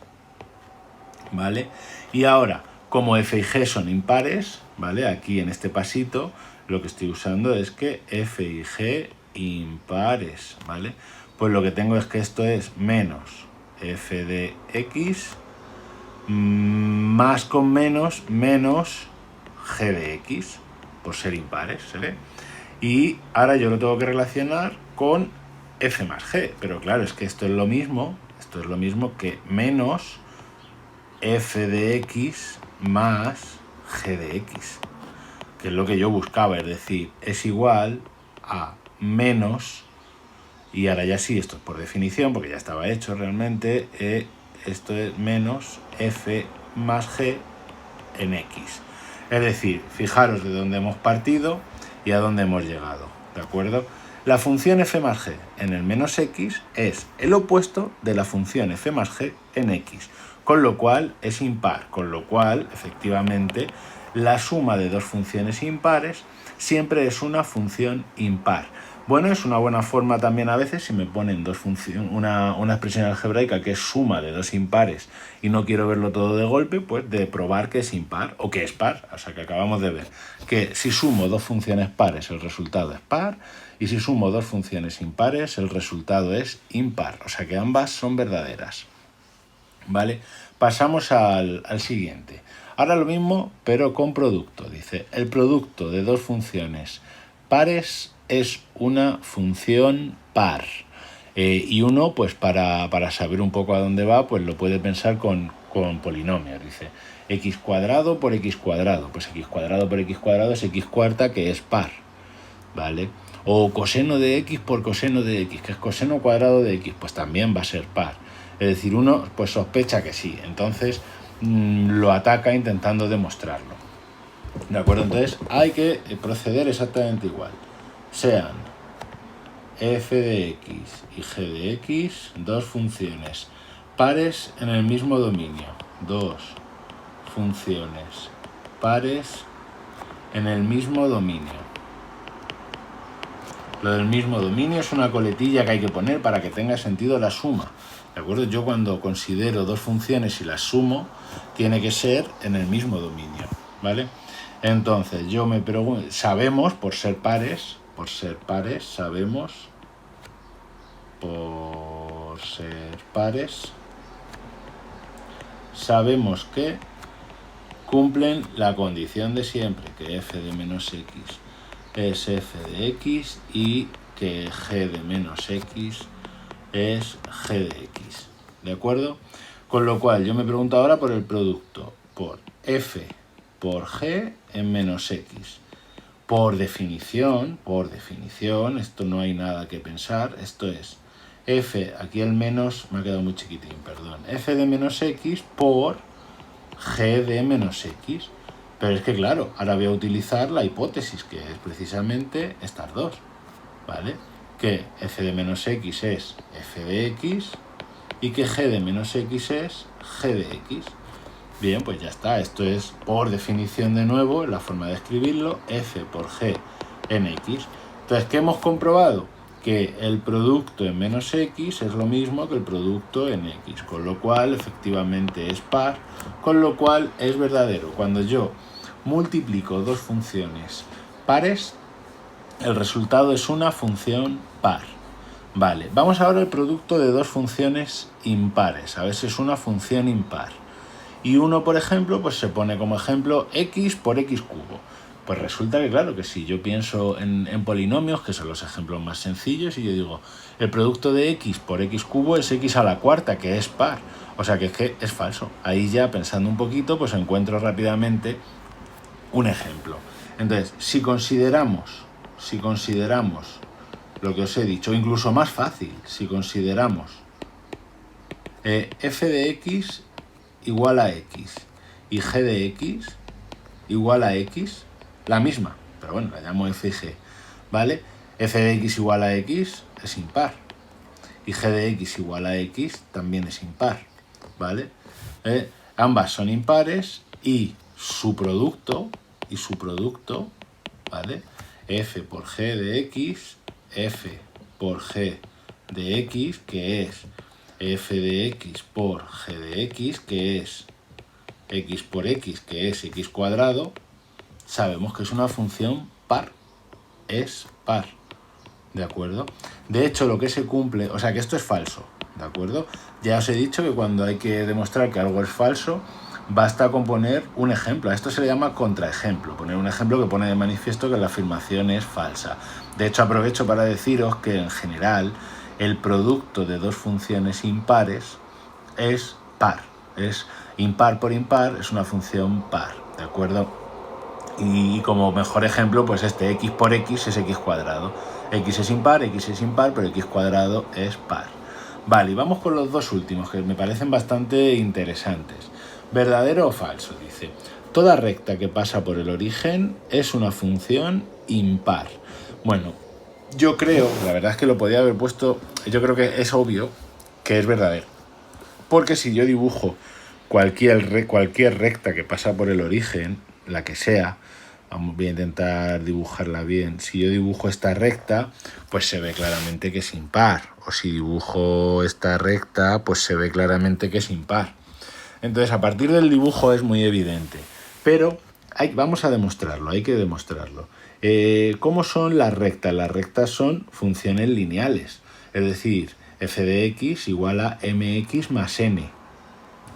¿vale? Y ahora, como f y g son impares, ¿vale? Aquí en este pasito lo que estoy usando es que f y g impares, ¿vale? Pues lo que tengo es que esto es menos f de x más con menos g de x, por ser impares, ¿se ve? Y ahora yo lo tengo que relacionar con f más g, pero claro, es que esto es lo mismo que menos f de x más g de x, que es lo que yo buscaba, es decir, es igual a menos, y ahora ya sí, esto es por definición, porque ya estaba hecho realmente, esto es menos f más g en x. Es decir, fijaros de dónde hemos partido y a dónde hemos llegado, ¿de acuerdo? La función f más g en el menos x es el opuesto de la función f más g en x, con lo cual es impar, con lo cual, efectivamente, la suma de dos funciones impares siempre es una función impar. Bueno, es una buena forma también a veces si me ponen una expresión algebraica que es suma de dos impares y no quiero verlo todo de golpe, pues de probar que es impar o que es par. O sea que acabamos de ver que si sumo dos funciones pares el resultado es par y si sumo dos funciones impares el resultado es impar. O sea que ambas son verdaderas. ¿Vale? Pasamos al siguiente. Ahora lo mismo, pero con producto. Dice, el producto de dos funciones pares es una función par. Y uno, pues para saber un poco a dónde va, pues lo puede pensar con polinomios. Dice, x cuadrado por x cuadrado. Pues x cuadrado por x cuadrado es x cuarta, que es par. ¿Vale? O coseno de x por coseno de x, que es coseno cuadrado de x, pues también va a ser par. Es decir, uno pues sospecha que sí, entonces lo ataca intentando demostrarlo. ¿De acuerdo? Entonces hay que proceder exactamente igual. Sean f de x y g de x dos funciones pares en el mismo dominio. Dos funciones pares en el mismo dominio. Lo del mismo dominio es una coletilla que hay que poner para que tenga sentido la suma. ¿De acuerdo? Yo cuando considero dos funciones y las sumo, tiene que ser en el mismo dominio, ¿vale? Entonces, yo me pregunto, sabemos, por ser pares, sabemos que cumplen la condición de siempre, que f de menos x es f de x y que g de menos x es g de x, ¿de acuerdo? Con lo cual yo me pregunto ahora por el producto, por f por g en menos x. Por definición, esto no hay nada que pensar, esto es f, aquí el menos me ha quedado muy chiquitín, perdón, f de menos x por g de menos x. Pero es que claro, ahora voy a utilizar la hipótesis, que es precisamente estas dos, ¿vale? Que f de menos x es f de x y que g de menos x es g de x. Bien, pues ya está, esto es por definición de nuevo, la forma de escribirlo, f por g en x. Entonces, ¿qué hemos comprobado? Que el producto en menos x es lo mismo que el producto en x, con lo cual efectivamente es par, con lo cual es verdadero. Cuando yo multiplico dos funciones pares, el resultado es una función par. Vale, vamos ahora al producto de dos funciones impares, a ver si es una función impar. Y uno, por ejemplo, pues se pone como ejemplo x por x cubo. Pues resulta que, claro, que si yo pienso en polinomios, que son los ejemplos más sencillos, y yo digo, el producto de x por x cubo es x a la cuarta, que es par. O sea que es falso. Ahí ya, pensando un poquito, pues encuentro rápidamente un ejemplo. Entonces, si consideramos lo que os he dicho, incluso más fácil, si consideramos f de x igual a x y g de x igual a x, la misma, pero bueno, la llamo f y g, ¿vale? F de x igual a x es impar y g de x igual a x también es impar, ¿vale? Ambas son impares y su producto y su producto, ¿vale? F por G de X, F por G de X, que es F de X por G de X, que es X por X, que es X cuadrado, sabemos que es una función par, es par, ¿de acuerdo? De hecho, lo que se cumple, o sea que esto es falso, ¿de acuerdo? Ya os he dicho que cuando hay que demostrar que algo es falso, basta con poner un ejemplo. A esto se le llama contraejemplo, poner un ejemplo que pone de manifiesto que la afirmación es falsa. De hecho, aprovecho para deciros que en general el producto de dos funciones impares es par, es impar por impar, es una función par, ¿de acuerdo? Y como mejor ejemplo, pues este X por X es X cuadrado. X es impar, pero X cuadrado es par. Vale, y vamos con los dos últimos, que me parecen bastante interesantes. ¿Verdadero o falso? Dice, toda recta que pasa por el origen es una función impar. Bueno, yo creo, la verdad es que lo podía haber puesto, yo creo que es obvio que es verdadero. Porque si yo dibujo cualquier recta que pasa por el origen, la que sea, voy a intentar dibujarla bien. Si yo dibujo esta recta, pues se ve claramente que es impar. O si dibujo esta recta, pues se ve claramente que es impar. Entonces, a partir del dibujo es muy evidente. Pero vamos a demostrarlo, hay que demostrarlo. ¿Cómo son las rectas? Las rectas son funciones lineales. Es decir, f de x igual a mx más n.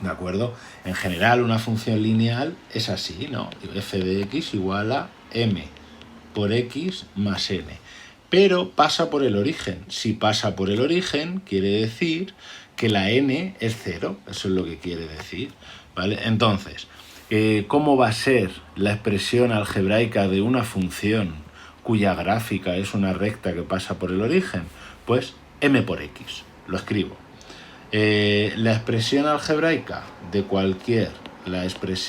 ¿De acuerdo? En general, una función lineal es así, ¿no? F de x igual a m por x más n. Pero pasa por el origen. Si pasa por el origen, quiere decir que la n es 0. Eso es lo que quiere decir, ¿vale? Entonces, ¿cómo va a ser la expresión algebraica de una función cuya gráfica es una recta que pasa por el origen? Pues m por x. Lo escribo. La expresión algebraica de cualquier recta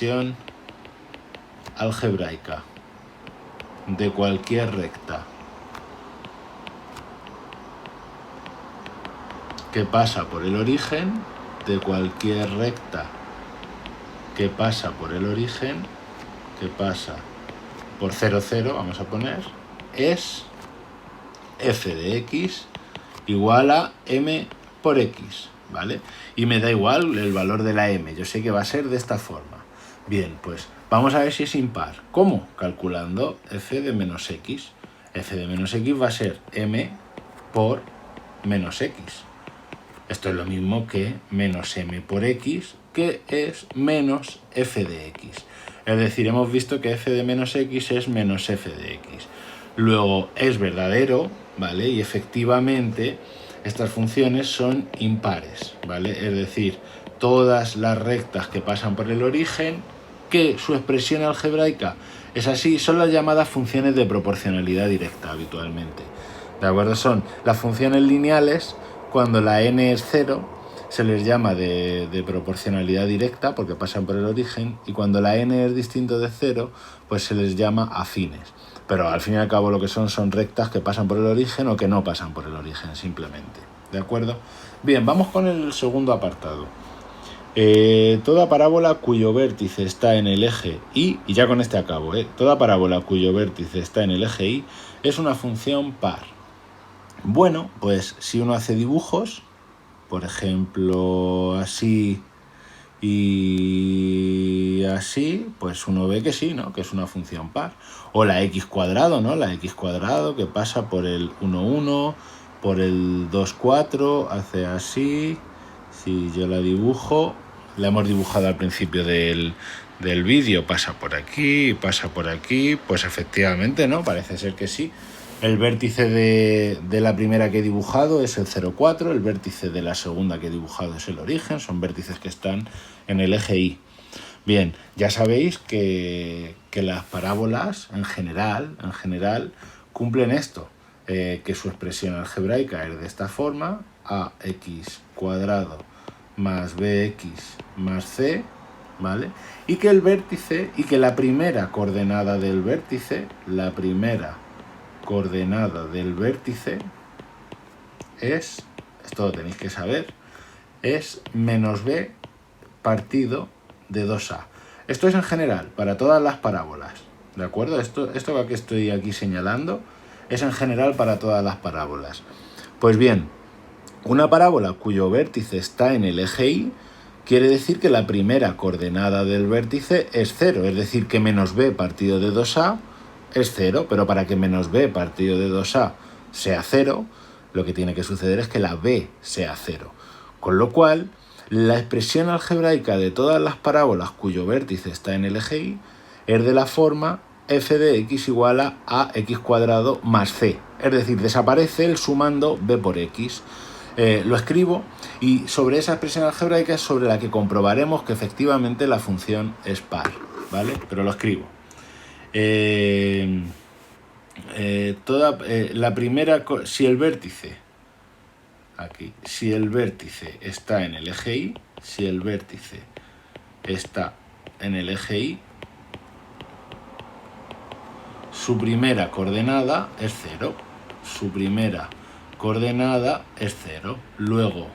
que pasa por el origen, que pasa por 0, 0, vamos a poner, es f de x igual a m por x, ¿vale? Y me da igual el valor de la m, yo sé que va a ser de esta forma. Bien, pues vamos a ver si es impar. ¿Cómo? Calculando f de menos x. F de menos x va a ser m por menos x. Esto es lo mismo que menos m por x, que es menos f de x. Es decir, hemos visto que f de menos x es menos f de x. Luego es verdadero, ¿vale? Y efectivamente estas funciones son impares, ¿vale? Es decir, todas las rectas que pasan por el origen, que su expresión algebraica es así, son las llamadas funciones de proporcionalidad directa habitualmente. ¿De acuerdo? Son las funciones lineales. Cuando la n es 0, se les llama de proporcionalidad directa porque pasan por el origen, y cuando la n es distinto de 0, pues se les llama afines. Pero al fin y al cabo lo que son rectas que pasan por el origen o que no pasan por el origen simplemente. ¿De acuerdo? Bien, vamos con el segundo apartado. Toda parábola cuyo vértice está en el eje y ya con este acabo, toda parábola cuyo vértice está en el eje y es una función par. Bueno, pues si uno hace dibujos, por ejemplo, así y así, pues uno ve que sí, ¿no? Que es una función par. O la x cuadrado, ¿no? La x cuadrado que pasa por el 1, 1, por el 2, 4, hace así. Si yo la dibujo, la hemos dibujado al principio del vídeo, pasa por aquí, pues efectivamente, ¿no? Parece ser que sí. El vértice de la primera que he dibujado es el 0,4, el vértice de la segunda que he dibujado es el origen, son vértices que están en el eje Y. Bien, ya sabéis que las parábolas en general cumplen esto, que su expresión algebraica es de esta forma, ax cuadrado más bx más c, ¿vale? Y que el vértice, y que la primera coordenada del vértice, es, esto lo tenéis que saber, es menos b partido de 2a. Esto es en general, para todas las parábolas, ¿de acuerdo? Esto que estoy aquí señalando es en general para todas las parábolas. Pues bien, una parábola cuyo vértice está en el eje Y quiere decir que la primera coordenada del vértice es 0, es decir, que menos b partido de 2a es 0, pero para que menos b partido de 2a sea 0, lo que tiene que suceder es que la b sea 0. Con lo cual, la expresión algebraica de todas las parábolas cuyo vértice está en el eje Y es de la forma f de x igual a ax cuadrado más c. Es decir, desaparece el sumando b por x. Lo escribo y sobre esa expresión algebraica es sobre la que comprobaremos que efectivamente la función es par, ¿vale? Pero lo escribo. La primera, si el vértice, aquí, si el vértice está en el eje Y, si el vértice está en el eje Y, su primera coordenada es 0. Su primera coordenada es 0. Luego,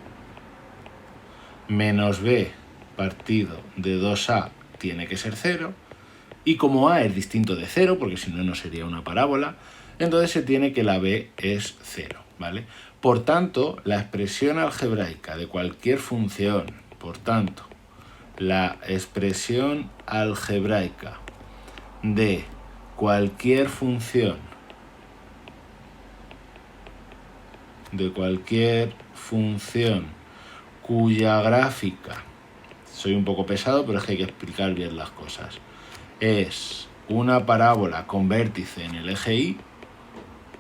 menos b partido de 2a tiene que ser 0. Y como a es distinto de 0, porque si no, no sería una parábola, entonces se tiene que la b es 0, ¿vale? Por tanto, la expresión algebraica de cualquier función, por tanto, la expresión algebraica de cualquier función, cuya gráfica, soy un poco pesado, pero es que hay que explicar bien las cosas, es una parábola con vértice en el eje Y,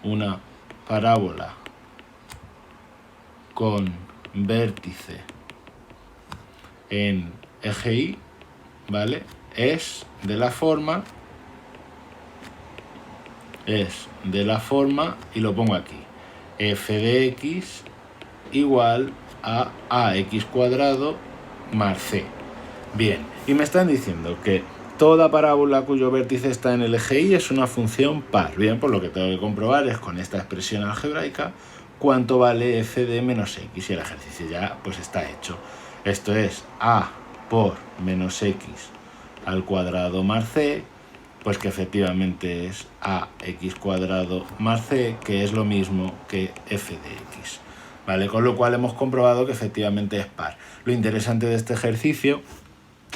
una parábola con vértice en eje Y, ¿vale? Es de la forma, y lo pongo aquí, f de x igual a ax cuadrado más c. Bien, y me están diciendo que toda parábola cuyo vértice está en el eje Y es una función par. Bien, pues lo que tengo que comprobar es con esta expresión algebraica cuánto vale f de menos x, y el ejercicio ya pues está hecho. Esto es a por menos x al cuadrado más c, pues que efectivamente es ax cuadrado más c, que es lo mismo que f de x, ¿vale? Con lo cual hemos comprobado que efectivamente es par. Lo interesante de este ejercicio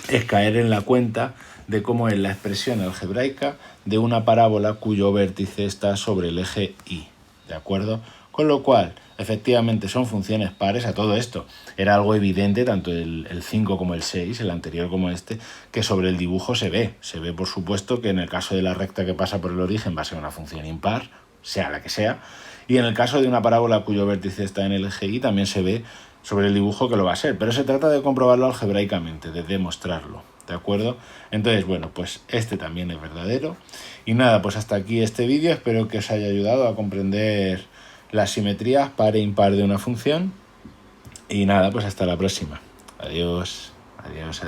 es caer en la cuenta de cómo es la expresión algebraica de una parábola cuyo vértice está sobre el eje Y, ¿de acuerdo? Con lo cual, efectivamente son funciones pares. A todo esto era algo evidente, tanto el 5 como el 6, el anterior como este, que sobre el dibujo se ve. Se ve, por supuesto, que en el caso de la recta que pasa por el origen va a ser una función impar, sea la que sea, y en el caso de una parábola cuyo vértice está en el eje Y también se ve sobre el dibujo que lo va a ser, pero se trata de comprobarlo algebraicamente, de demostrarlo, ¿de acuerdo? Entonces, bueno, pues este también es verdadero. Y nada, pues hasta aquí este vídeo, espero que os haya ayudado a comprender las simetrías par e impar de una función. Y nada, pues hasta la próxima. Adiós. Adiós.